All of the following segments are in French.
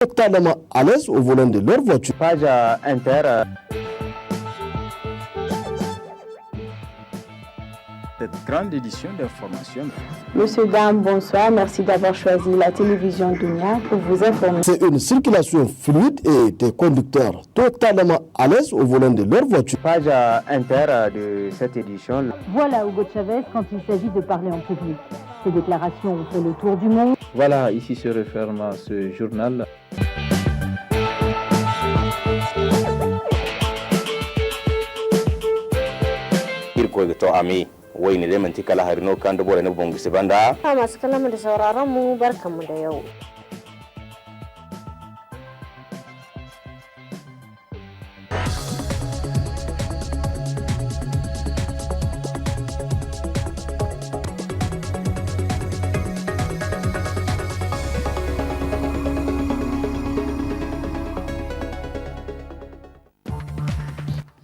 totalement à l'aise au volant de leur voiture. Page Inter. Cette grande édition d'information. Monsieur, dame, bonsoir. Merci d'avoir choisi la télévision Dunia pour vous informer. C'est une circulation fluide et des conducteurs totalement à l'aise au volant de leur voiture. Page Inter de cette édition. Voilà Hugo Chavez quand il s'agit de parler en public. Ces déclarations ont fait le tour du monde. Voilà, ici se referme ce journal. wayne da manti kala harino kan da bore ne bongi se banda ha masu kallon da sauraron mu barkanmu da yau.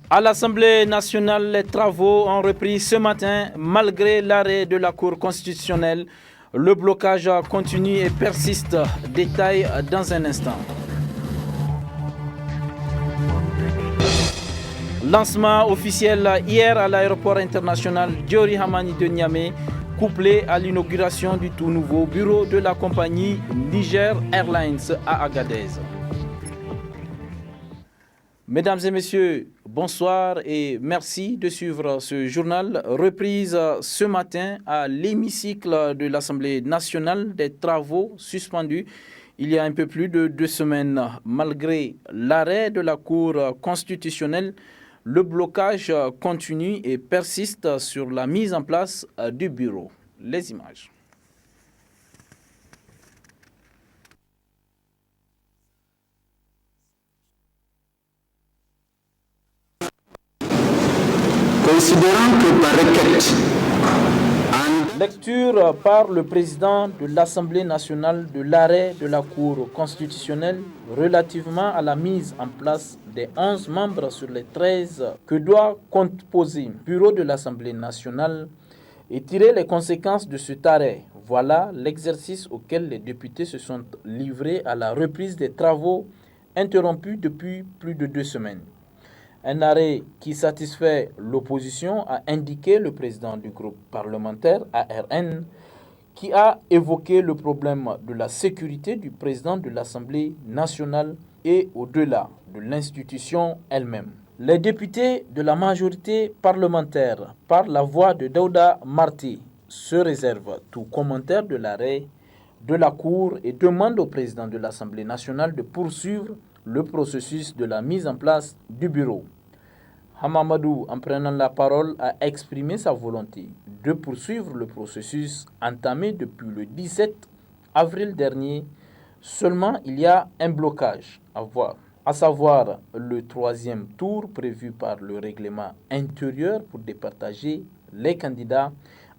À l'Assemblée nationale, les travaux ont repris ce matin malgré l'arrêt de la Cour constitutionnelle. Le blocage continue et persiste. Détail dans un instant. Lancement officiel hier à l'aéroport international Diori Hamani de Niamey, couplé à l'inauguration du tout nouveau bureau de la compagnie Niger Airlines à Agadez. Mesdames et messieurs, bonsoir et merci de suivre ce journal. Reprise ce matin à l'hémicycle de l'Assemblée nationale des travaux suspendus il y a un peu plus de 2 semaines. Malgré l'arrêt de la Cour constitutionnelle, le blocage continue et persiste sur la mise en place du bureau. Les images. Considérant que par requête. Lecture par le président de l'Assemblée nationale de l'arrêt de la Cour constitutionnelle relativement à la mise en place des 11 membres sur les 13 que doit composer le bureau de l'Assemblée nationale et tirer les conséquences de cet arrêt. Voilà l'exercice auquel les députés se sont livrés à la reprise des travaux interrompus depuis plus de 2 semaines. Un arrêt qui satisfait l'opposition, a indiqué le président du groupe parlementaire ARN, qui a évoqué le problème de la sécurité du président de l'Assemblée nationale et au-delà de l'institution elle-même. Les députés de la majorité parlementaire, par la voix de Daouda Marti, se réservent tout commentaire de l'arrêt de la Cour et demandent au président de l'Assemblée nationale de poursuivre le processus de la mise en place du bureau. Hamamadou, en prenant la parole, a exprimé sa volonté de poursuivre le processus entamé depuis le 17 avril dernier. Seulement, il y a un blocage à voir, à savoir le 3e tour prévu par le règlement intérieur pour départager les candidats,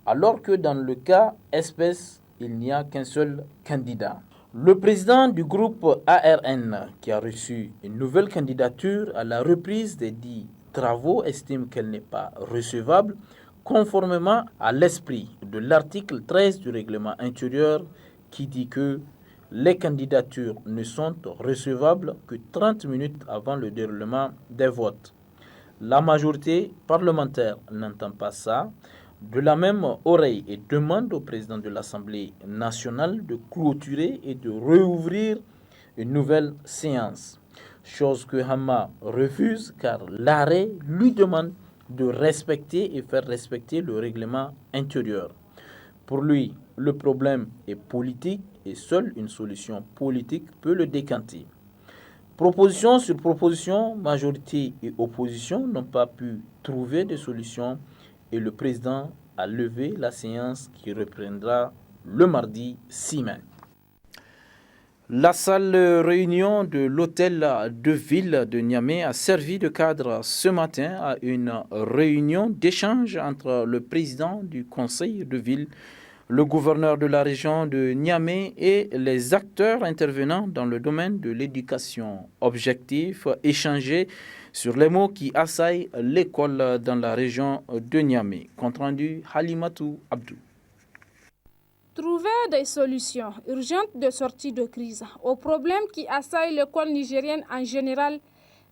alors que dans le cas espèce, il n'y a qu'un seul candidat. Le président du groupe ARN, qui a reçu une nouvelle candidature à la reprise des 10 travaux, estime qu'elle n'est pas recevable conformément à l'esprit de l'article 13 du règlement intérieur qui dit que les candidatures ne sont recevables que 30 minutes avant le déroulement des votes. La majorité parlementaire n'entend pas ça de la même oreille et demande au président de l'Assemblée nationale de clôturer et de rouvrir une nouvelle séance. Chose que Hama refuse car l'arrêt lui demande de respecter et faire respecter le règlement intérieur. Pour lui, le problème est politique et seule une solution politique peut le décanter. Proposition sur proposition, majorité et opposition n'ont pas pu trouver de solution et le président a levé la séance qui reprendra le mardi 6 mai. La salle réunion de l'hôtel de ville de Niamey a servi de cadre ce matin à une réunion d'échange entre le président du conseil de ville, le gouverneur de la région de Niamey et les acteurs intervenant dans le domaine de l'éducation. Objectif, échanger sur les mots qui assaillent l'école dans la région de Niamey. Compte rendu Halimatou Abdou. Trouver des solutions urgentes de sortie de crise aux problèmes qui assaillent l'école nigérienne en général,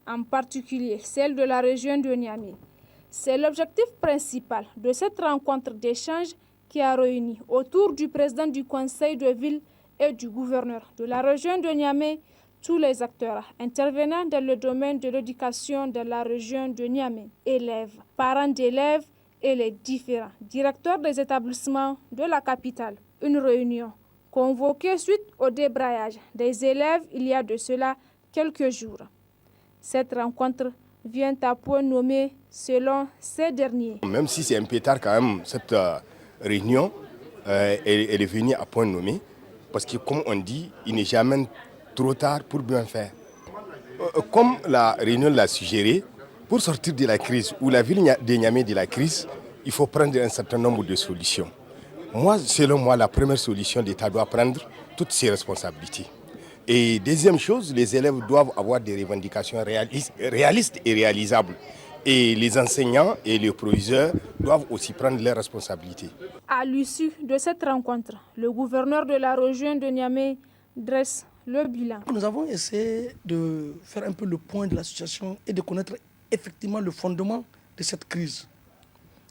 en particulier celle de la région de Niamey. C'est l'objectif principal de cette rencontre d'échange qui a réuni autour du président du conseil de ville et du gouverneur de la région de Niamey tous les acteurs intervenant dans le domaine de l'éducation de la région de Niamey, élèves, parents d'élèves et les différents directeurs des établissements de la capitale. Une réunion convoquée suite au débrayage des élèves il y a de cela quelques jours. Cette rencontre vient à point nommé selon ces derniers. Même si c'est un peu tard quand même, cette réunion, elle est venue à point nommé, parce que comme on dit, il n'est jamais trop tard pour bien faire. Comme la réunion l'a suggéré, pour sortir de la crise, ou la ville de Niamey de la crise, il faut prendre un certain nombre de solutions. Moi, selon moi, la première solution, l'État doit prendre toutes ses responsabilités. Et deuxième chose, les élèves doivent avoir des revendications réalistes et réalisables. Et les enseignants et les proviseurs doivent aussi prendre leurs responsabilités. À l'issue de cette rencontre, le gouverneur de la région de Niamey dresse le bilan. Nous avons essayé de faire un peu le point de la situation et de connaître effectivement le fondement de cette crise.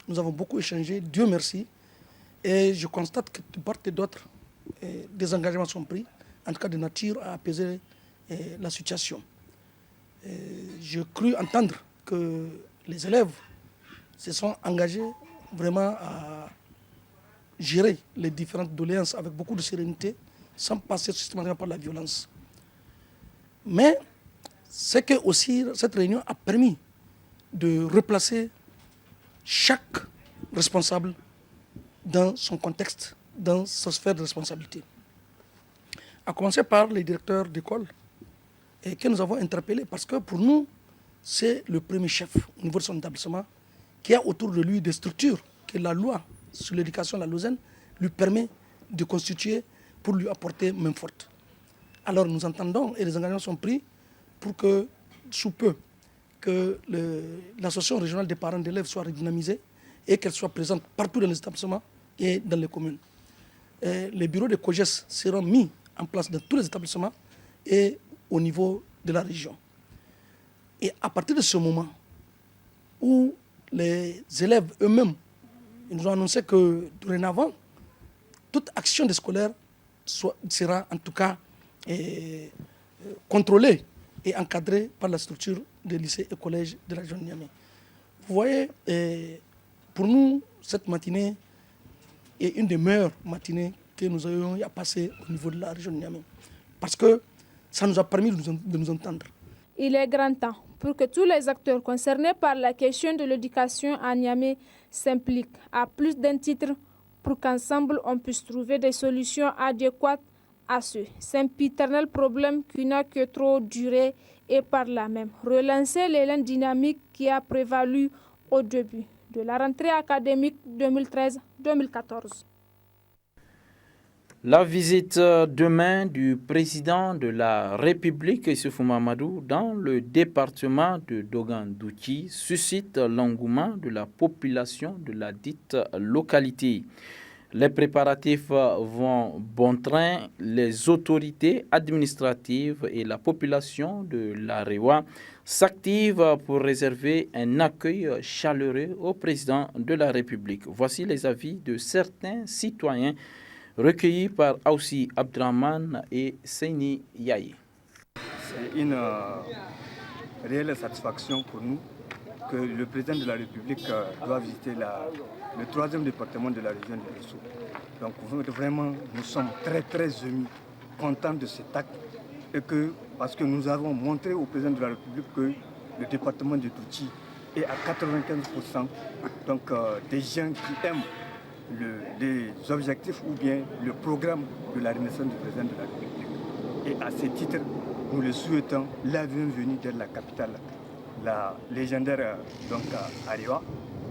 Nous avons beaucoup échangé, Dieu merci, et je constate que de part et d'autre, des engagements sont pris, en tout cas de nature à apaiser la situation. J'ai cru entendre que les élèves se sont engagés vraiment à gérer les différentes doléances avec beaucoup de sérénité, sans passer systématiquement par la violence. Mais c'est que aussi cette réunion a permis de replacer chaque responsable dans son contexte, dans sa sphère de responsabilité. À commencer par les directeurs d'école et que nous avons interpellés parce que pour nous, c'est le premier chef au niveau de son établissement qui a autour de lui des structures que la loi sur l'éducation, la Lausanne, lui permet de constituer pour lui apporter main forte. Alors nous entendons et les engagements sont pris pour que, sous peu, que l'association régionale des parents d'élèves soit redynamisée et qu'elle soit présente partout dans les établissements et dans les communes. Les bureaux de COGES seront mis en place dans tous les établissements et au niveau de la région. Et à partir de ce moment où les élèves eux-mêmes nous ont annoncé que dorénavant, toute action des scolaires sera en tout cas contrôlée et encadrée par la structure des lycées et collèges de la région de Niamey. Vous voyez, pour nous, cette matinée est une des meilleures matinées que nous ayons à passer au niveau de la région de Niamey. Parce que ça nous a permis de nous entendre. Il est grand temps pour que tous les acteurs concernés par la question de l'éducation à Niamey s'impliquent à plus d'un titre pour qu'ensemble on puisse trouver des solutions adéquates à ce sempiternel problème qui n'a que trop duré et par là même relancer l'élan dynamique qui a prévalu au début de la rentrée académique 2013-2014. La visite demain du président de la République, Issoufou Mahamadou, dans le département de Dogon-Douki suscite l'engouement de la population de la dite localité. Les préparatifs vont bon train. Les autorités administratives et la population de l'Arewa s'activent pour réserver un accueil chaleureux au président de la République. Voici les avis de certains citoyens recueillis par Aoussi Abdraman et Seini Yaye. C'est une réelle satisfaction pour nous que le président de la République doit visiter le 3e département de la région de Dosso. Donc vraiment, nous sommes très émus, contents de cet acte et parce que nous avons montré au président de la République que le département de Douti est à 95% donc, des gens qui aiment les objectifs ou bien le programme de la renaissance du président de la République. Et à ce titre, nous le souhaitons la bienvenue dans la capitale, la légendaire donc Arewa,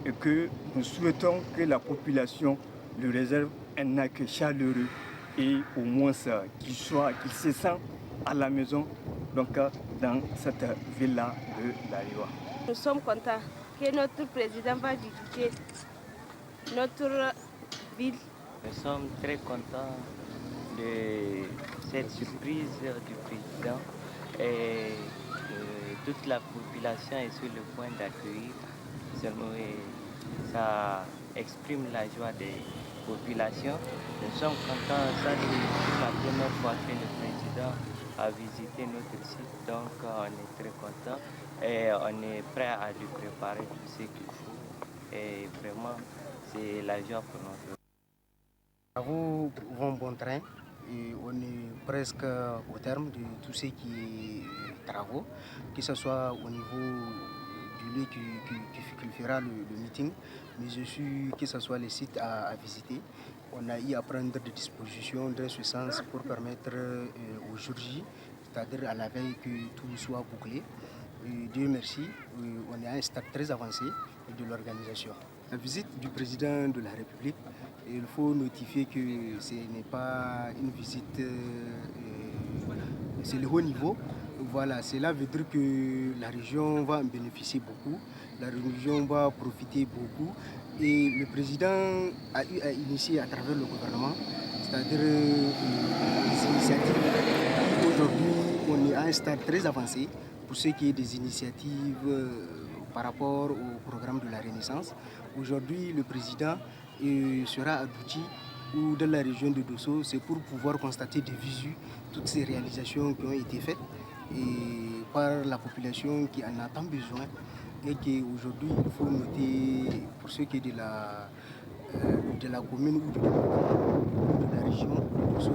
et que nous souhaitons que la population lui réserve un accueil chaleureux et au moins qu'il se sent à la maison donc, dans cette ville-là de l'Arewa. Nous sommes contents que notre président va visiter notre ville. Nous sommes très contents de cette surprise du président et toute la population est sur le point d'accueillir. Seulement, ça exprime la joie des populations. Nous sommes contents, ça c'est la première fois que le président a visité notre site, donc on est très contents et on est prêt à lui préparer tout ce qu'il faut. Et vraiment, c'est la joie pour nous. Les travaux vont bon train et on est presque au terme de tout ce qui est travaux, que ce soit au niveau du lieu qui fera le meeting, mais aussi que ce soit les sites à visiter. On a eu à prendre des dispositions dans ce sens pour permettre au jour J, c'est-à-dire à la veille que tout soit bouclé. Et Dieu merci, on est à un stade très avancé de l'organisation. La visite du président de la République, il faut notifier que ce n'est pas une visite, c'est le haut niveau. Voilà, cela veut dire que la région va en bénéficier beaucoup, la région va profiter beaucoup. Et le président a eu à initier à travers le gouvernement, c'est-à-dire des initiatives. Aujourd'hui, on est à un stade très avancé pour ce qui est des initiatives par rapport au programme de la Renaissance. Aujourd'hui, le président sera à Douti ou dans la région de Dosso, c'est pour pouvoir constater de visu toutes ces réalisations qui ont été faites et par la population qui en a tant besoin. Et qu'aujourd'hui, il faut noter, pour ceux qui est de la commune ou de la région de Dosso,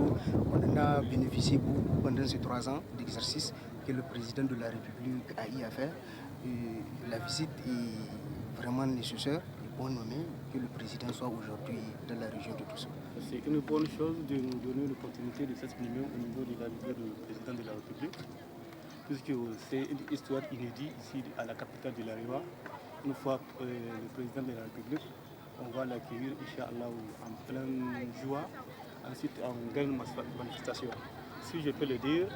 on en a bénéficié beaucoup pendant ces 3 ans d'exercice que le président de la République a eu à faire. Et la visite est vraiment nécessaire et bon nommé que le président soit aujourd'hui dans la région de Dosso. C'est une bonne chose de nous donner l'opportunité de s'exprimer au niveau de l'arrivée du président de la République, puisque c'est une histoire inédite ici à la capitale de l'Ariwa. Une fois le président de la République, on va l'accueillir, Inch'Allah, en pleine joie, ensuite en grande manifestation. Si je peux le dire,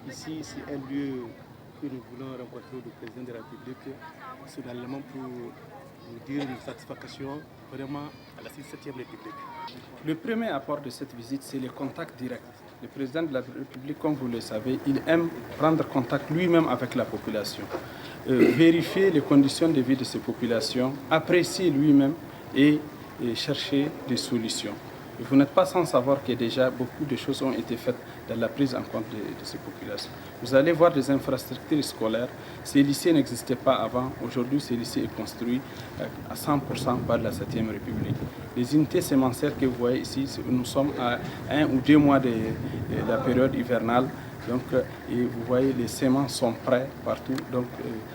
ici c'est un lieu que nous voulons rencontrer le président de la République, soudainement pour nous dire une satisfaction vraiment à la 17e République. Le premier apport de cette visite, c'est le contact direct. Le président de la République, comme vous le savez, il aime prendre contact lui-même avec la population, vérifier les conditions de vie de ces populations, apprécier lui-même et chercher des solutions. Et vous n'êtes pas sans savoir que déjà beaucoup de choses ont été faites dans la prise en compte de ces populations. Vous allez voir des infrastructures scolaires. Ces lycées n'existaient pas avant. Aujourd'hui, ces lycées sont construits à 100% par la 7e République. Les unités sémencières que vous voyez ici, nous sommes à 1 ou 2 mois de la période hivernale. Donc, et vous voyez, les semences sont prêtes partout. Donc,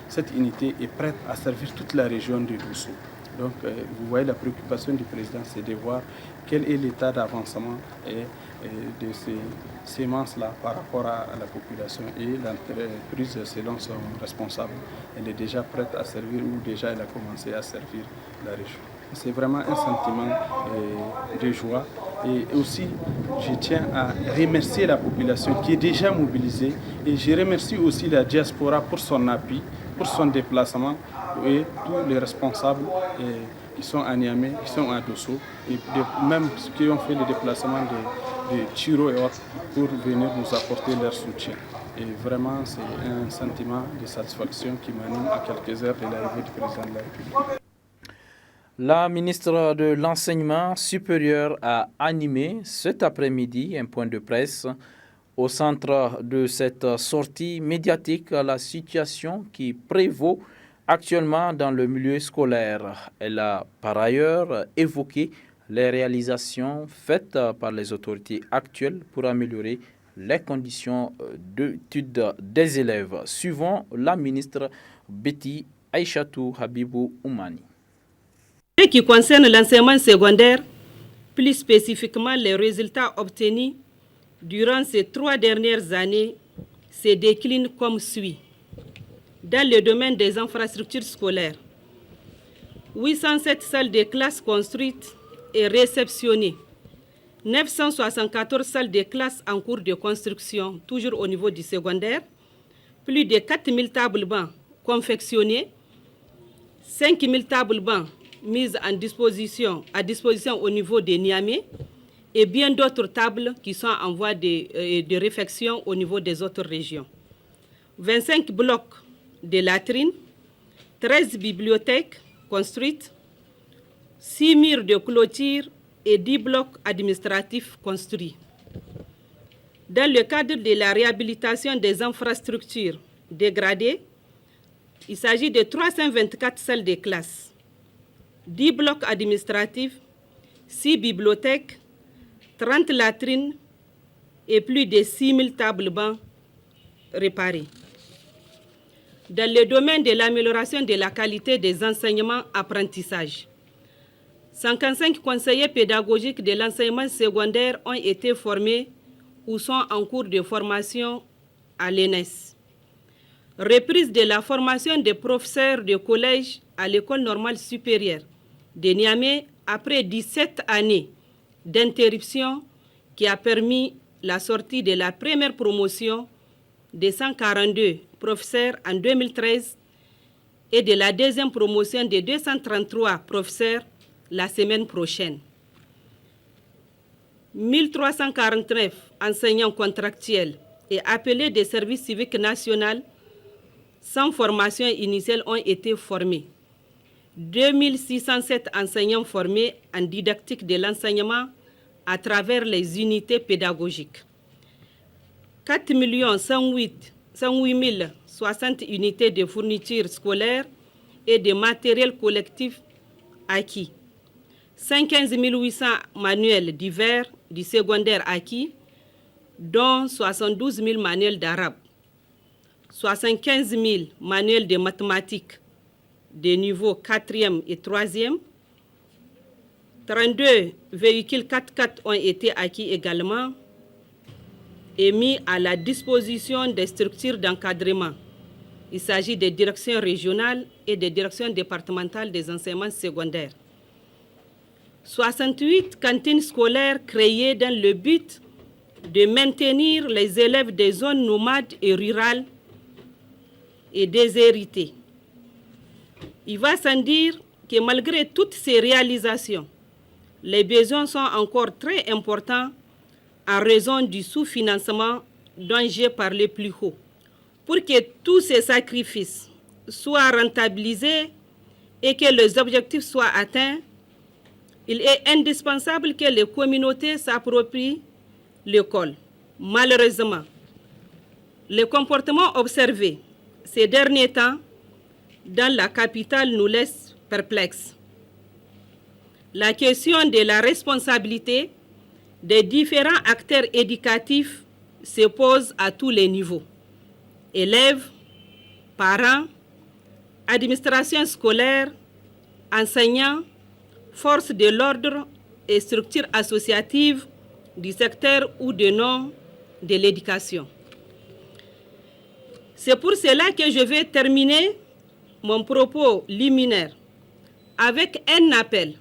cette unité est prête à servir toute la région de Dosso. Donc, vous voyez, la préoccupation du président, c'est de voir quel est l'état d'avancement de ces semences-là par rapport à la population. Et l'entreprise, selon son responsable, elle est déjà prête à servir ou déjà elle a commencé à servir la région. C'est vraiment un sentiment de joie. Et aussi, je tiens à remercier la population qui est déjà mobilisée. Et je remercie aussi la diaspora pour son appui, pour son déplacement et tous les responsables qui sont à Niamey, qui sont à Dosso, et même ceux qui ont fait le déplacement de Tiro et autres pour venir nous apporter leur soutien. Et vraiment, c'est un sentiment de satisfaction qui m'anime à quelques heures de l'arrivée du président de la République. La ministre de l'Enseignement supérieur a animé cet après-midi un point de presse. Au centre de cette sortie médiatique, la situation qui prévaut actuellement dans le milieu scolaire. Elle a par ailleurs évoqué les réalisations faites par les autorités actuelles pour améliorer les conditions d'études des élèves. Suivons la ministre Betty Aïchatou Habibou Oumani. Ce qui concerne l'enseignement secondaire, plus spécifiquement les résultats obtenus durant ces 3 dernières années, se déclinent comme suit. Dans le domaine des infrastructures scolaires, 807 salles de classe construites et réceptionnées, 974 salles de classe en cours de construction, toujours au niveau du secondaire, plus de 4000 tables bancs confectionnées, 5000 tables bancs mises à disposition au niveau de Niamey et bien d'autres tables qui sont en voie de réfection au niveau des autres régions. 25 blocs de latrines, 13 bibliothèques construites, 6 murs de clôture et 10 blocs administratifs construits. Dans le cadre de la réhabilitation des infrastructures dégradées, il s'agit de 324 salles de classe, 10 blocs administratifs, 6 bibliothèques, 30 latrines et plus de 6 000 tables-bancs réparées. Dans le domaine de l'amélioration de la qualité des enseignements-apprentissages, 55 conseillers pédagogiques de l'enseignement secondaire ont été formés ou sont en cours de formation à l'ENES. Reprise de la formation des professeurs de collège à l'École normale supérieure de Niamey après 17 années d'interruption qui a permis la sortie de la première promotion de 142 professeurs en 2013 et de la deuxième promotion de 233 professeurs la semaine prochaine. 1349 enseignants contractuels et appelés des services civiques nationaux sans formation initiale ont été formés. 2607 enseignants formés en didactique de l'enseignement à travers les unités pédagogiques. 4 108 060 unités de fournitures scolaires et de matériel collectif acquis. 115 800 manuels divers du secondaire acquis, dont 72 000 manuels d'arabe, 75 000 manuels de mathématiques de niveau 4e et 3e, 32 véhicules 4x4 ont été acquis également et mis à la disposition des structures d'encadrement. Il s'agit des directions régionales et des directions départementales des enseignements secondaires. 68 cantines scolaires créées dans le but de maintenir les élèves des zones nomades et rurales et déshéritées. Il va sans dire que malgré toutes ces réalisations, les besoins sont encore très importants en raison du sous-financement dont j'ai parlé plus haut. Pour que tous ces sacrifices soient rentabilisés et que les objectifs soient atteints, il est indispensable que les communautés s'approprient l'école. Malheureusement, les comportements observés ces derniers temps dans la capitale nous laissent perplexes. La question de la responsabilité des différents acteurs éducatifs se pose à tous les niveaux. Élèves, parents, administration scolaire, enseignants, forces de l'ordre et structures associatives du secteur ou de non de l'éducation. C'est pour cela que je vais terminer mon propos liminaire avec un appel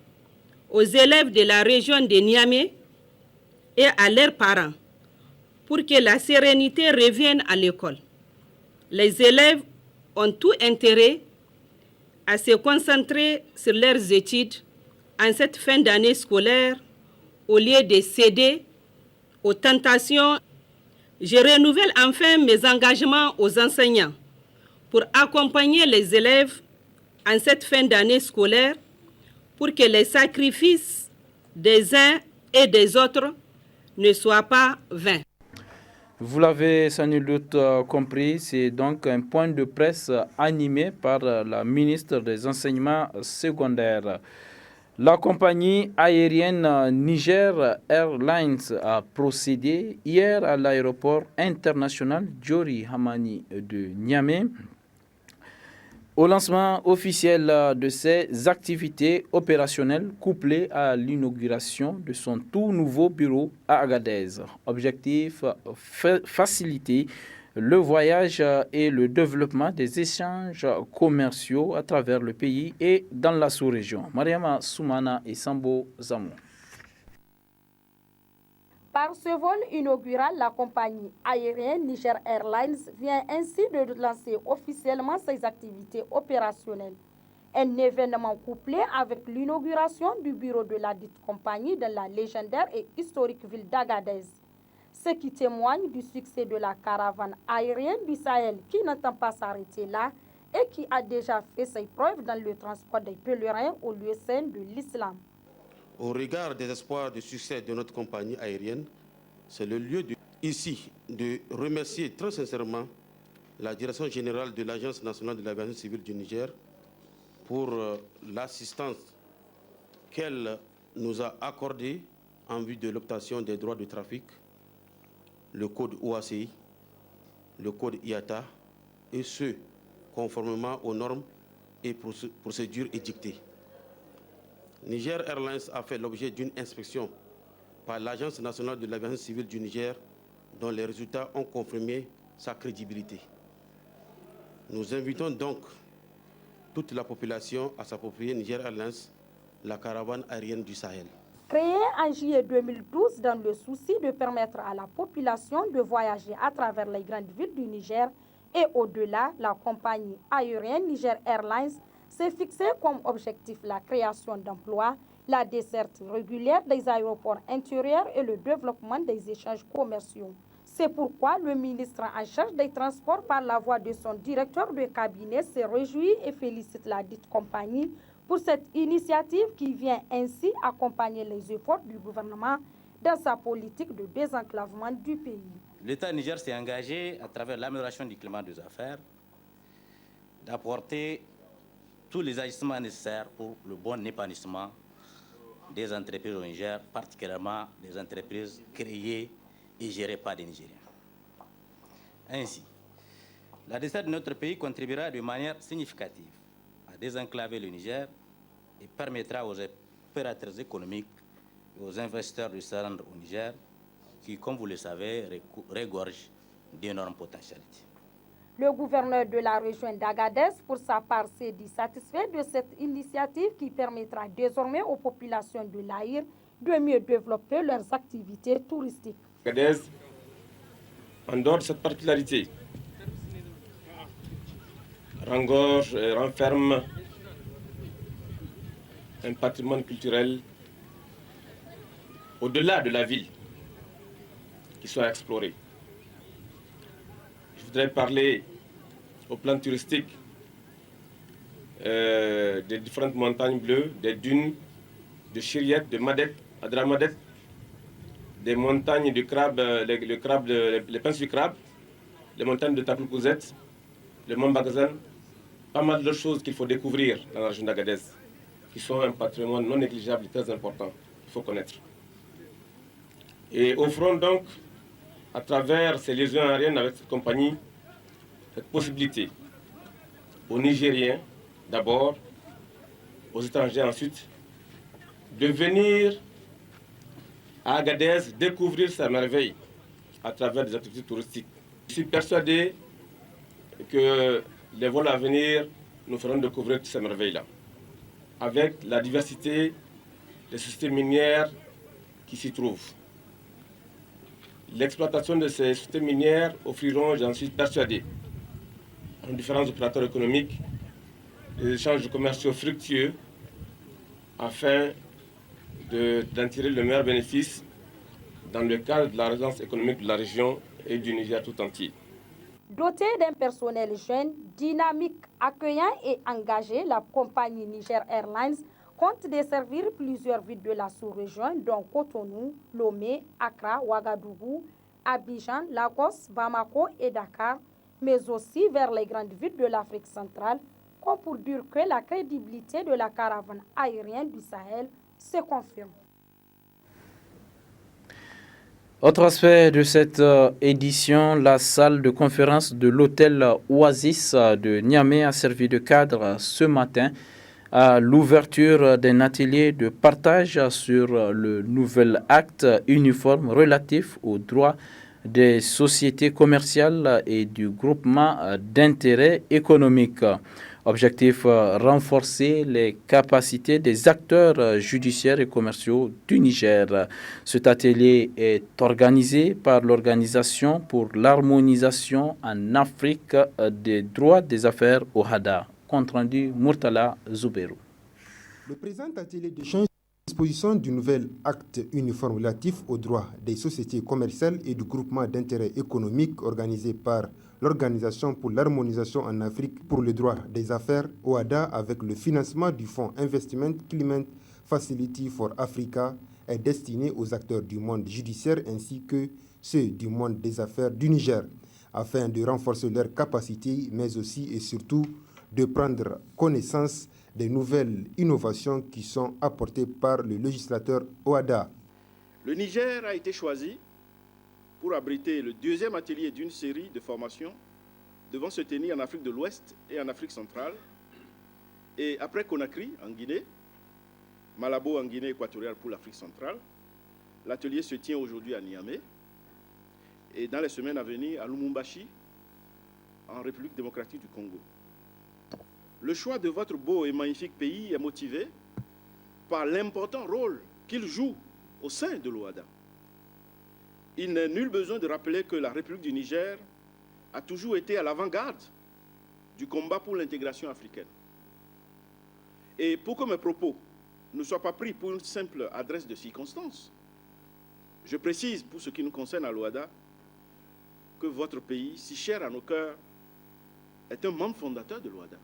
aux élèves de la région de Niamey et à leurs parents pour que la sérénité revienne à l'école. Les élèves ont tout intérêt à se concentrer sur leurs études en cette fin d'année scolaire au lieu de céder aux tentations. Je renouvelle enfin mes engagements aux enseignants pour accompagner les élèves en cette fin d'année scolaire pour que les sacrifices des uns et des autres ne soient pas vains. Vous l'avez sans nul doute compris, c'est donc un point de presse animé par la ministre des Enseignements secondaires. La compagnie aérienne Niger Airlines a procédé hier à l'aéroport international Diori Hamani de Niamey au lancement officiel de ses activités opérationnelles couplées à l'inauguration de son tout nouveau bureau à Agadez. Objectif, faciliter le voyage et le développement des échanges commerciaux à travers le pays et dans la sous-région. Mariama Soumana et Sambo Zamou. Par ce vol inaugural, la compagnie aérienne Niger Airlines vient ainsi de lancer officiellement ses activités opérationnelles. Un événement couplé avec l'inauguration du bureau de la dite compagnie dans la légendaire et historique ville d'Agadez. Ce qui témoigne du succès de la caravane aérienne du Sahel qui n'entend pas s'arrêter là et qui a déjà fait ses preuves dans le transport des pèlerins au lieu saint de l'islam. Au regard des espoirs de succès de notre compagnie aérienne, c'est le lieu ici de remercier très sincèrement la direction générale de l'Agence nationale de l'aviation civile du Niger pour l'assistance qu'elle nous a accordée en vue de l'obtention des droits de trafic, le code OACI, le code IATA, et ce, conformément aux normes et procédures édictées. Niger Airlines a fait l'objet d'une inspection par l'Agence nationale de l'aviation civile du Niger, dont les résultats ont confirmé sa crédibilité. Nous invitons donc toute la population à s'approprier Niger Airlines, la caravane aérienne du Sahel. Créée en juillet 2012 dans le souci de permettre à la population de voyager à travers les grandes villes du Niger et au-delà, la compagnie aérienne Niger Airlines s'est fixée comme objectif la création d'emplois, la desserte régulière des aéroports intérieurs et le développement des échanges commerciaux. C'est pourquoi le ministre en charge des Transports, par la voix de son directeur de cabinet, se réjouit et félicite la dite compagnie pour cette initiative qui vient ainsi accompagner les efforts du gouvernement dans sa politique de désenclavement du pays. L'État Niger s'est engagé, à travers l'amélioration du climat des affaires, d'apporter tous les agissements nécessaires pour le bon épanouissement des entreprises au Niger, particulièrement des entreprises créées et gérées par des Nigériens. Ainsi, la desserte de notre pays contribuera de manière significative à désenclaver le Niger et permettra aux opérateurs économiques et aux investisseurs de se rendre au Niger, qui, comme vous le savez, regorge d'énormes potentialités. Le gouverneur de la région d'Agadez, pour sa part, s'est dit satisfait de cette initiative qui permettra désormais aux populations de l'Aïr de mieux développer leurs activités touristiques. Agadez, en dehors de cette particularité, regorge et renferme un patrimoine culturel au-delà de la ville qui soit exploré. Je voudrais parler au plan touristique des différentes montagnes bleues, des dunes de Chiriette, de Madek, Adramadek, des montagnes de crabe, les pinces du crabe, les montagnes de Tapulkouzet, le mont Bagazan, pas mal d'autres choses qu'il faut découvrir dans la région d'Agadez, qui sont un patrimoine non négligeable et très important, qu'il faut connaître. Et offrons donc, à travers ces liaisons aériennes avec cette compagnie, cette possibilité aux Nigériens d'abord, aux étrangers ensuite, de venir à Agadez découvrir sa merveille à travers des activités touristiques. Je suis persuadé que les vols à venir nous feront découvrir toutes ces merveilles-là, avec la diversité des sociétés minières qui s'y trouvent. L'exploitation de ces sociétés minières offriront, j'en suis persuadé, aux différents opérateurs économiques des échanges commerciaux fructueux afin d'en tirer le meilleur bénéfice dans le cadre de la résilience économique de la région et du Niger tout entier. Dotée d'un personnel jeune, dynamique, accueillant et engagé, la compagnie Niger Airlines compte desservir plusieurs villes de la sous-région, dont Cotonou, Lomé, Accra, Ouagadougou, Abidjan, Lagos, Bamako et Dakar, mais aussi vers les grandes villes de l'Afrique centrale, comme pour dire que la crédibilité de la caravane aérienne du Sahel se confirme. Autre aspect de cette édition, la salle de conférence de l'hôtel Oasis de Niamey a servi de cadre ce matin à l'ouverture d'un atelier de partage sur le nouvel acte uniforme relatif aux droits des sociétés commerciales et du groupement d'intérêt économique. Objectif, renforcer les capacités des acteurs judiciaires et commerciaux du Niger. Cet atelier est organisé par l'Organisation pour l'harmonisation en Afrique des droits des affaires OHADA. Compte rendu Murtala Zouberou. Le présent atelier d'échange disposition du nouvel acte uniforme relatif aux droits des sociétés commerciales et du groupement d'intérêt économique organisé par l'Organisation pour l'harmonisation en Afrique pour le droit des affaires, OHADA, avec le financement du Fonds Investment Climate Facility for Africa, est destiné aux acteurs du monde judiciaire ainsi que ceux du monde des affaires du Niger, afin de renforcer leurs capacités, mais aussi et surtout de prendre connaissance des nouvelles innovations qui sont apportées par le législateur OHADA. Le Niger a été choisi pour abriter le deuxième atelier d'une série de formations devant se tenir en Afrique de l'Ouest et en Afrique centrale. Et après Conakry, en Guinée, Malabo en Guinée équatoriale pour l'Afrique centrale, l'atelier se tient aujourd'hui à Niamey et dans les semaines à venir à Lumumbashi, en République démocratique du Congo. Le choix de votre beau et magnifique pays est motivé par l'important rôle qu'il joue au sein de l'OHADA. Il n'est nul besoin de rappeler que la République du Niger a toujours été à l'avant-garde du combat pour l'intégration africaine. Et pour que mes propos ne soient pas pris pour une simple adresse de circonstance, je précise pour ce qui nous concerne à l'OHADA que votre pays, si cher à nos cœurs, est un membre fondateur de l'OHADA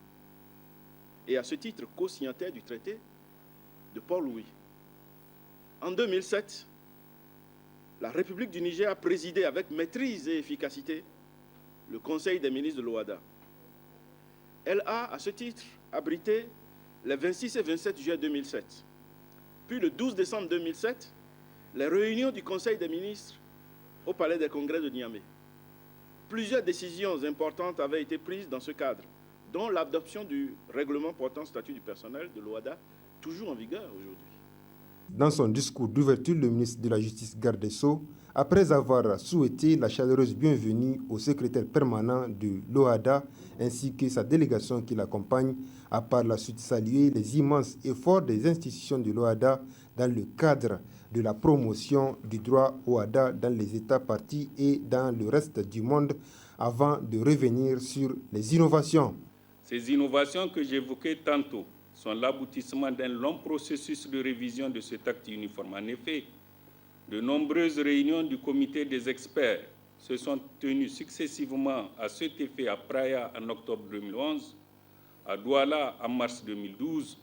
et à ce titre co-signataire du traité de Port-Louis. En 2007, la République du Niger a présidé avec maîtrise et efficacité le Conseil des ministres de l'OHADA. Elle a, à ce titre, abrité les 26 et 27 juillet 2007. Puis le 12 décembre 2007, les réunions du Conseil des ministres au Palais des Congrès de Niamey. Plusieurs décisions importantes avaient été prises dans ce cadre, dont l'adoption du règlement portant statut du personnel de l'OHADA, toujours en vigueur aujourd'hui. Dans son discours d'ouverture, le ministre de la Justice, garde des Sceaux, après avoir souhaité la chaleureuse bienvenue au secrétaire permanent de l'OHADA ainsi que sa délégation qui l'accompagne, a par la suite salué les immenses efforts des institutions de l'OHADA dans le cadre de la promotion du droit OHADA dans les États partis et dans le reste du monde, avant de revenir sur les innovations. Ces innovations que j'évoquais tantôt sont l'aboutissement d'un long processus de révision de cet acte uniforme. En effet, de nombreuses réunions du comité des experts se sont tenues successivement à cet effet à Praia en octobre 2011, à Douala en mars 2012,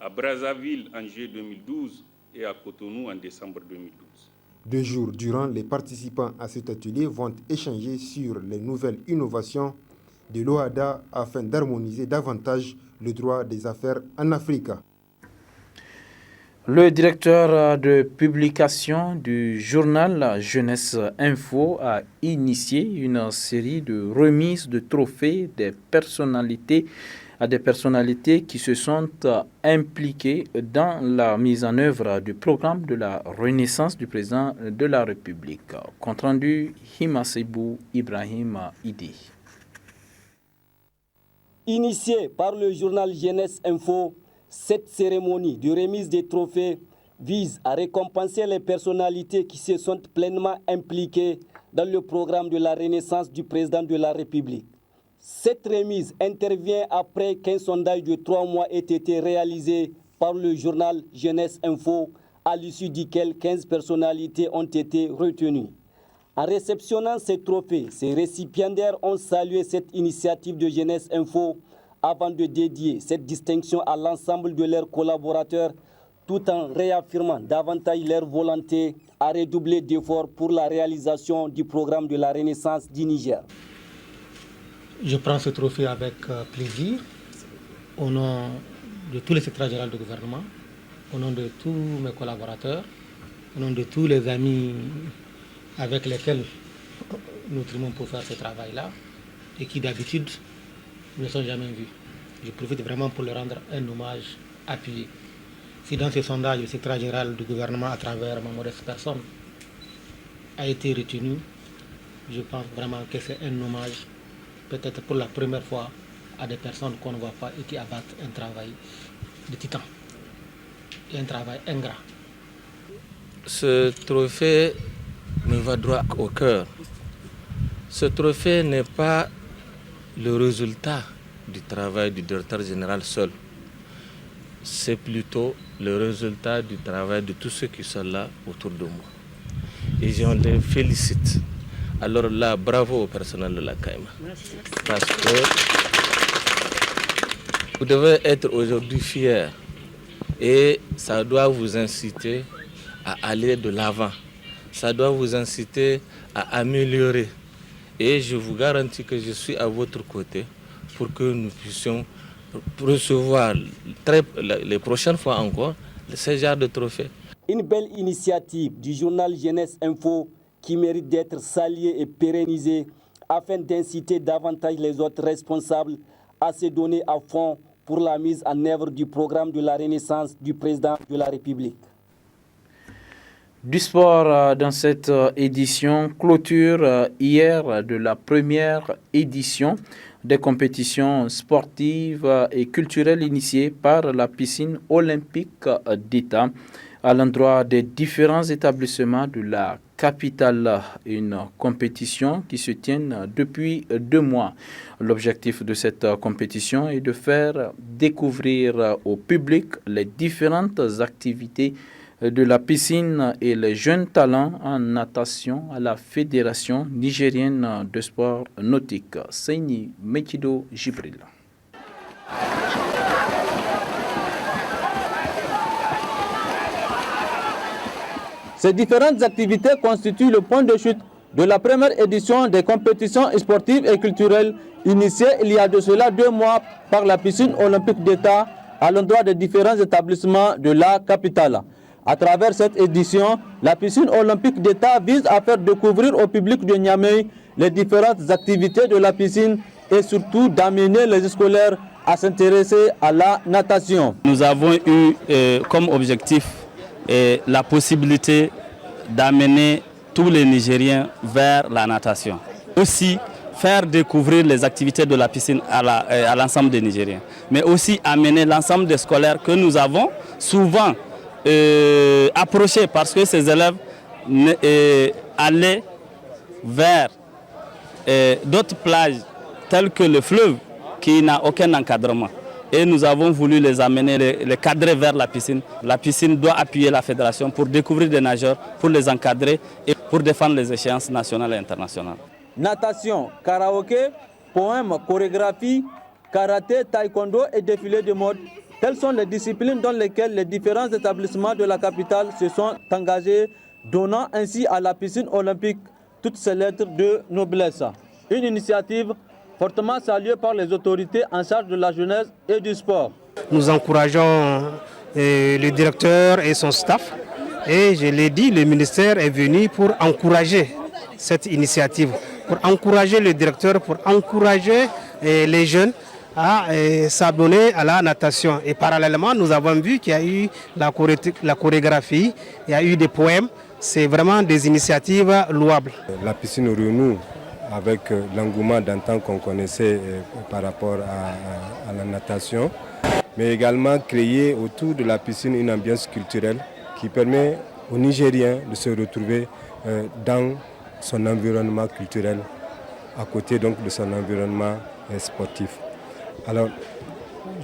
à Brazzaville en juillet 2012 et à Cotonou en décembre 2012. 2 jours durant, les participants à cet atelier vont échanger sur les nouvelles innovations de l'OHADA afin d'harmoniser davantage le droit des affaires en Afrique. Le directeur de publication du journal Jeunesse Info a initié une série de remises de trophées à des personnalités qui se sont impliquées dans la mise en œuvre du programme de la Renaissance du président de la République. Compte rendu Himasebou Ibrahim Idi. Initiée par le journal Jeunesse Info, cette cérémonie de remise des trophées vise à récompenser les personnalités qui se sont pleinement impliquées dans le programme de la Renaissance du président de la République. Cette remise intervient après qu'un sondage de 3 mois ait été réalisé par le journal Jeunesse Info, à l'issue duquel 15 personnalités ont été retenues. En réceptionnant ces trophées, ces récipiendaires ont salué cette initiative de Jeunesse Info avant de dédier cette distinction à l'ensemble de leurs collaborateurs, tout en réaffirmant davantage leur volonté à redoubler d'efforts pour la réalisation du programme de la Renaissance du Niger. Je prends ce trophée avec plaisir, au nom de tous les secrétaires généraux du gouvernement, au nom de tous mes collaborateurs, au nom de tous les amis avec lesquels nous trimons pour faire ce travail-là et qui d'habitude ne sont jamais vus. Je profite vraiment pour leur rendre un hommage appuyé. Si dans ce sondage, le secrétaire général du gouvernement, à travers ma modeste personne, a été retenu, je pense vraiment que c'est un hommage, peut-être pour la première fois, à des personnes qu'on ne voit pas et qui abattent un travail de titan et un travail ingrat. Ce trophée me va droit au cœur. Ce trophée n'est pas le résultat du travail du directeur général seul. C'est plutôt le résultat du travail de tous ceux qui sont là autour de moi. Et je les félicite. Alors là, bravo au personnel de la CAIMA. Parce que vous devez être aujourd'hui fiers. Et ça doit vous inciter à aller de l'avant. Ça doit vous inciter à améliorer. Et je vous garantis que je suis à votre côté pour que nous puissions recevoir les prochaines fois encore ce genre de trophée. Une belle initiative du journal Jeunesse Info qui mérite d'être saluée et pérennisée afin d'inciter davantage les autres responsables à se donner à fond pour la mise en œuvre du programme de la Renaissance du président de la République. Du sport dans cette édition, clôture hier de la première édition des compétitions sportives et culturelles initiées par la piscine olympique d'État à l'endroit des différents établissements de la capitale. Une compétition qui se tient depuis 2 mois. L'objectif de cette compétition est de faire découvrir au public les différentes activités de la piscine et les jeunes talents en natation à la Fédération nigérienne de sport nautique. Seini Mekido Jibril. Ces différentes activités constituent le point de chute de la première édition des compétitions sportives et culturelles initiées il y a de cela 2 mois par la piscine olympique d'État à l'endroit des différents établissements de la capitale. À travers cette édition, la piscine olympique d'État vise à faire découvrir au public de Niamey les différentes activités de la piscine et surtout d'amener les scolaires à s'intéresser à la natation. Nous avons eu comme objectif la possibilité d'amener tous les Nigériens vers la natation. Aussi, faire découvrir les activités de la piscine à l'ensemble des Nigériens. Mais aussi amener l'ensemble des scolaires que nous avons souvent approchés parce que ces élèves allaient vers d'autres plages telles que le fleuve qui n'a aucun encadrement. Et nous avons voulu les amener, les cadrer vers la piscine. La piscine doit appuyer la fédération pour découvrir des nageurs, pour les encadrer et pour défendre les échéances nationales et internationales. Natation, karaoké, poème, chorégraphie, karaté, taekwondo et défilé de mode. Telles sont les disciplines dans lesquelles les différents établissements de la capitale se sont engagés, donnant ainsi à la piscine olympique toutes ses lettres de noblesse. Une initiative fortement saluée par les autorités en charge de la jeunesse et du sport. Nous encourageons le directeur et son staff. Et je l'ai dit, le ministère est venu pour encourager cette initiative, pour encourager le directeur, pour encourager les jeunes à s'abonner à la natation. Et parallèlement, nous avons vu qu'il y a eu la chorégraphie, il y a eu des poèmes. C'est vraiment des initiatives louables. La piscine renoue avec l'engouement d'antan qu'on connaissait par rapport à la natation, mais également créer autour de la piscine une ambiance culturelle qui permet aux Nigériens de se retrouver dans son environnement culturel, à côté donc de son environnement sportif. Alors,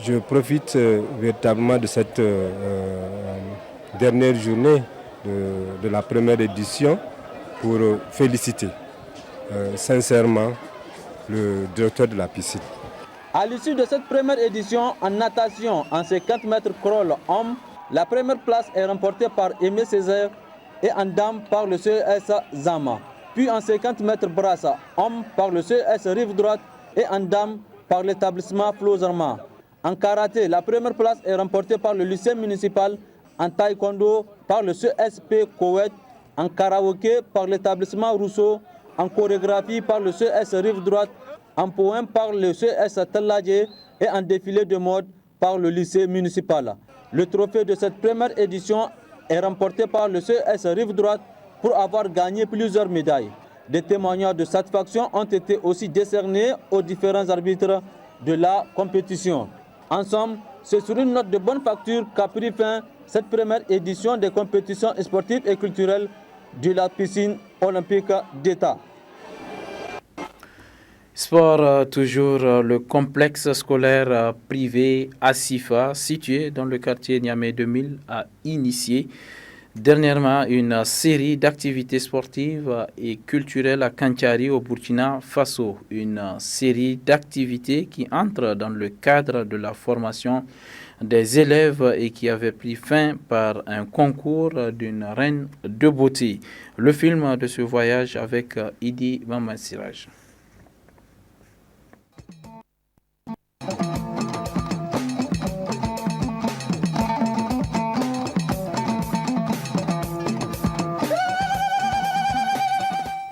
je profite véritablement de cette dernière journée de la première édition pour féliciter sincèrement le directeur de la piscine. À l'issue de cette première édition en natation en 50 mètres crawl homme, la première place est remportée par Aimé Césaire et en dame par le CES Zama. Puis en 50 mètres brasse homme par le CES Rive Droite et en dame par l'établissement Flo Zarma. En karaté, la première place est remportée par le lycée municipal, en taekwondo par le CSP Koweït, en karaoké par l'établissement Rousseau, en chorégraphie par le CS Rive Droite, en poème par le CS Talladje et en défilé de mode par le lycée municipal. Le trophée de cette première édition est remporté par le CS Rive Droite pour avoir gagné plusieurs médailles. Des témoignages de satisfaction ont été aussi décernés aux différents arbitres de la compétition. Ensemble, c'est sur une note de bonne facture qu'a pris fin cette première édition des compétitions sportives et culturelles de la piscine olympique d'État. Sport, toujours le complexe scolaire privé Asifa, situé dans le quartier Niamey 2000, a initié dernièrement une série d'activités sportives et culturelles à Kanthiari au Burkina Faso. Une série d'activités qui entre dans le cadre de la formation des élèves et qui avait pris fin par un concours d'une reine de beauté. Le film de ce voyage avec Idi Mamassiraj.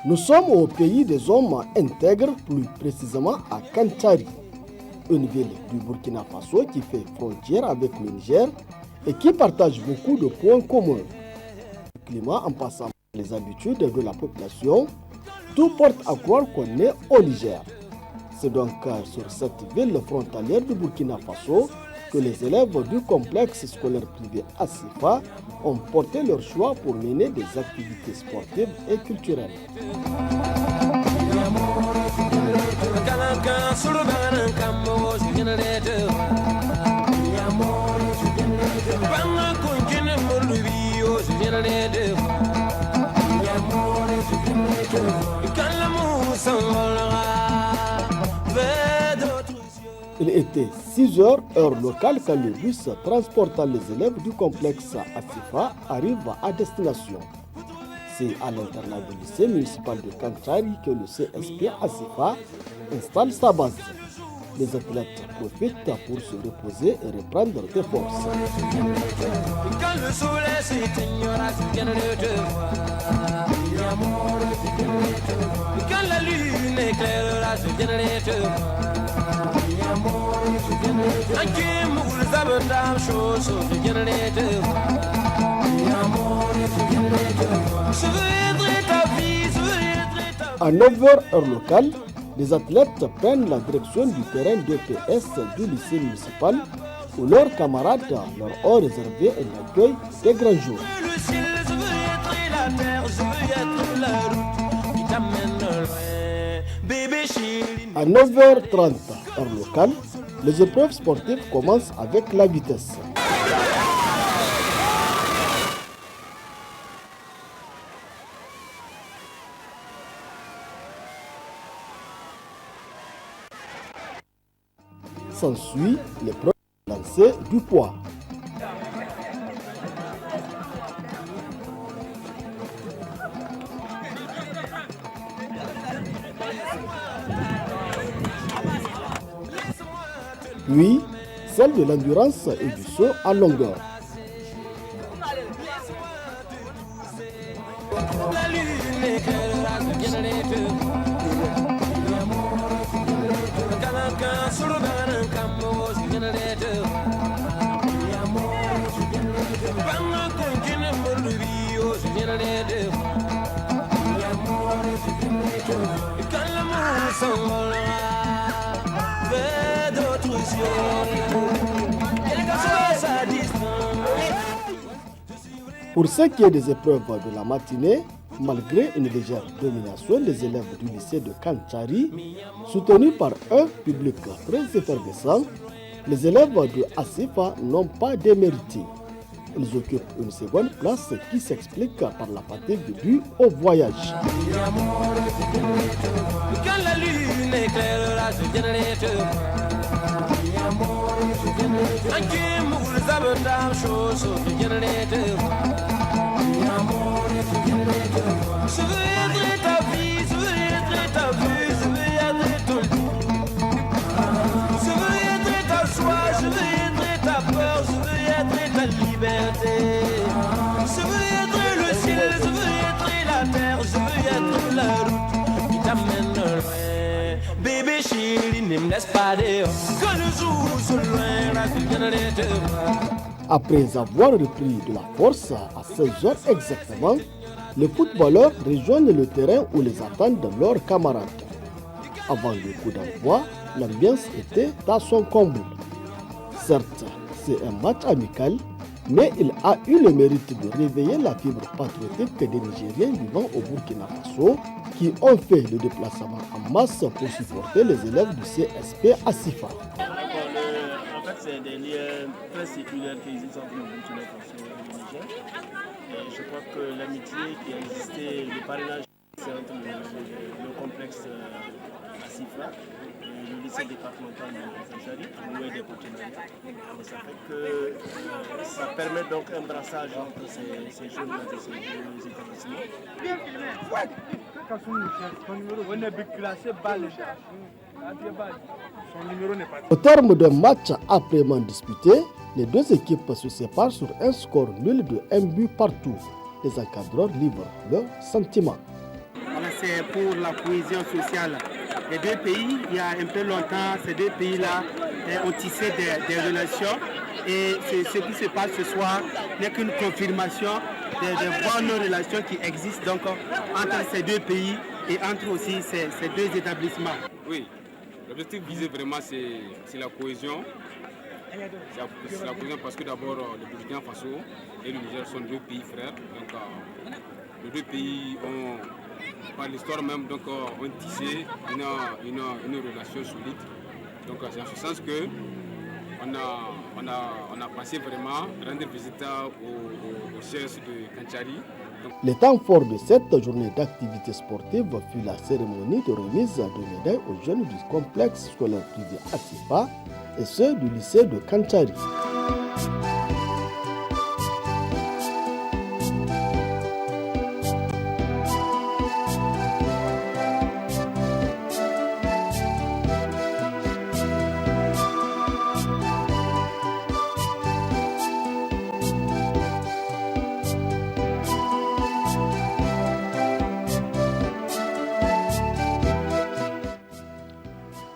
Nous sommes au pays des hommes intègres, plus précisément à Kanthiari, une ville du Burkina Faso qui fait frontière avec le Niger et qui partage beaucoup de points communs. Le climat en passant par les habitudes de la population, tout porte à croire qu'on est au Niger. C'est donc sur cette ville frontalière du Burkina Faso que les élèves du complexe scolaire privé Asifa ont porté leur choix pour mener des activités sportives et culturelles. Il était 6 heures, heure locale, quand le bus transportant les élèves du complexe Asifa arrive à destination. C'est à l'internat du lycée municipal de Kanthiari que le CSP Asifa installe sa base. Les athlètes profitent pour se reposer et reprendre des forces. Quand le soleil s'éteignera, quand la lune éclairera ce générateur, à 9h heure locale, les athlètes prennent la direction du terrain d'EPS du lycée municipal où leurs camarades leur ont réservé un accueil des grands jours. À 9h30 heure locale, les épreuves sportives commencent avec la vitesse. S'ensuit l'épreuve de lancer du poids. Puis, celle de l'endurance et du saut à longueur. Pour ce qui est des épreuves de la matinée, malgré une légère domination des élèves du lycée de Kanthiari, soutenus par un public très effervescent, les élèves de Asifa n'ont pas démérité. Ils occupent une seconde place qui s'explique par la fatigue due au voyage. Quand la lune éclairera ce générateur, je veux être ta vie, je veux être ta vie, je veux être ton lit. Je veux être ta joie, je veux être ta peur, je veux être ta liberté. Je veux être le ciel, je veux être la terre, je veux être la route qui t'amène loin. Bébé chéri, ne me laisse pas dehors, que le jour se loin, la vie. Après avoir repris de la force à 16h exactement, les footballeurs rejoignent le terrain où les attendent leurs camarades. Avant le coup d'envoi, l'ambiance était à son comble. Certes, c'est un match amical, mais il a eu le mérite de réveiller la fibre patriotique des Nigériens vivant au Burkina Faso qui ont fait le déplacement en masse pour supporter les élèves du CSP à Sifa. En fait, c'est des liens très séculaires qui existent entre le Burkina Faso et le Niger. Et je crois que l'amitié qui a existé, le parrainage entre le complexe à Sifa et le lycée départemental de Kanchari, noué des partenariats. Et ça fait que ça permet donc un brassage entre ces jeunes et ces deux établissements. Au terme d'un match âprement disputé, les deux équipes se séparent sur un score nul de 1 but partout. Les encadreurs livrent leurs sentiments. C'est pour la cohésion sociale des deux pays. Il y a un peu longtemps, ces deux pays-là ont tissé des relations. Et ce qui se passe ce soir n'est qu'une confirmation des bonnes relations qui existent donc, entre ces deux pays et entre aussi ces deux établissements. Oui, l'objectif visé vraiment c'est la cohésion. C'est la cohésion parce que d'abord le Burkina Faso et le Niger sont deux pays frères. Donc les deux pays ont, par l'histoire même, donc, ont tissé une relation solide. Donc c'est en ce sens que on a passé vraiment rendre visite au CS de Kanchari. Le temps fort de cette journée d'activité sportive fut la cérémonie de remise de médailles aux jeunes du complexe scolaire privé Asifa et ceux du lycée de Kanchari.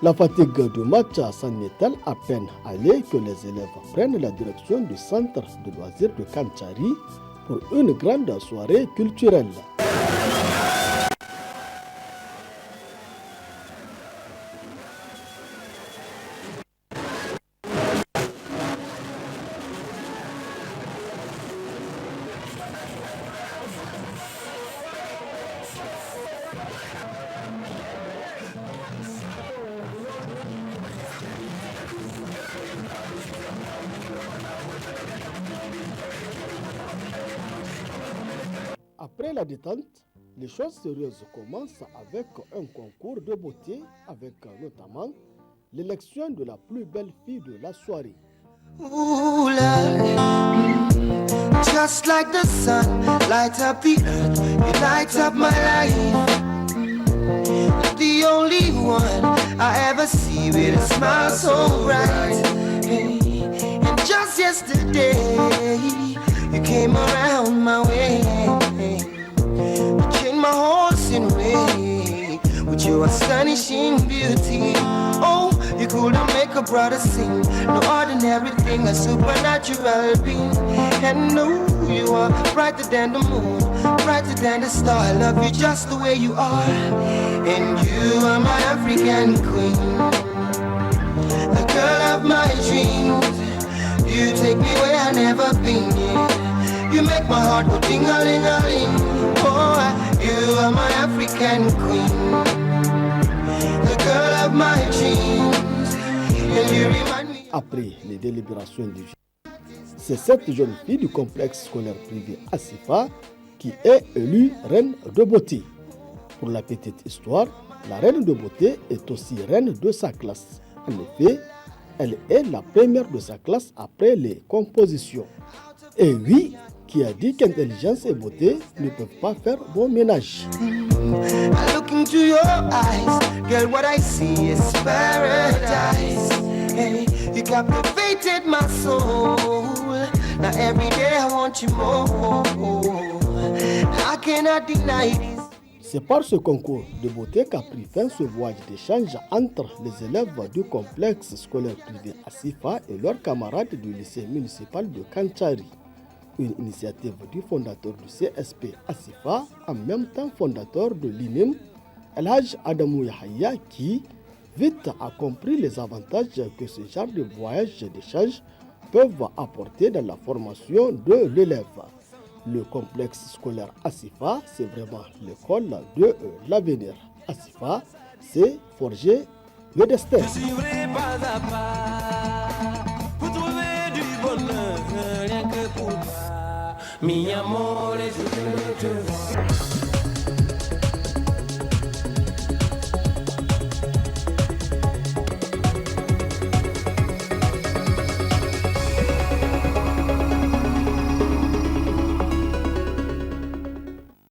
La fatigue du match s'en est-elle à peine allée que les élèves prennent la direction du centre de loisirs de Kanchari pour une grande soirée culturelle. Après la détente, les choses sérieuses commencent avec un concours de beauté avec notamment l'élection de la plus belle fille de la soirée. Ooh, Lord, just like the sun, light up the earth, you light up my life. The only one I ever see with a smile so bright. And just yesterday, you came around my way. You changed my horse in way with your astonishing beauty. Oh, you couldn't make a brother sing. No ordinary thing, a supernatural being. And no, you are brighter than the moon, brighter than the star. I love you just the way you are. And you are my African queen, the girl of my dreams. You take me where I've never been, yeah. You make my heart go ding-a-ling-a-ling. Oh, you are my African queen, the girl of my dreams. And you remind me. Après les délibérations du jury, c'est cette jeune fille du complexe scolaire privé Asifa qui est élue reine de beauté. Pour la petite histoire, la reine de beauté est aussi reine de sa classe. En effet, elle est la première de sa classe après les compositions. Et oui, qui a dit qu'intelligence et beauté ne peuvent pas faire bon ménage. I look into your eyes, girl, what I see is paradise. Hey, you captivated my soul. Now every day I want you more. I cannot deny this. C'est par ce concours de beauté qu'a pris fin ce voyage d'échange entre les élèves du complexe scolaire privé Asifa et leurs camarades du lycée municipal de Kanchari. Une initiative du fondateur du CSP Asifa, en même temps fondateur de l'INIM, El Hadj Adamou Yahya, qui vite a compris les avantages que ce genre de voyage d'échange peuvent apporter dans la formation de l'élève. Le complexe scolaire Asifa, c'est vraiment l'école de l'avenir. Asifa, c'est forger le destin. Je suivrai pas à pas pour trouver du bonheur, rien que pour toi. Mi amore,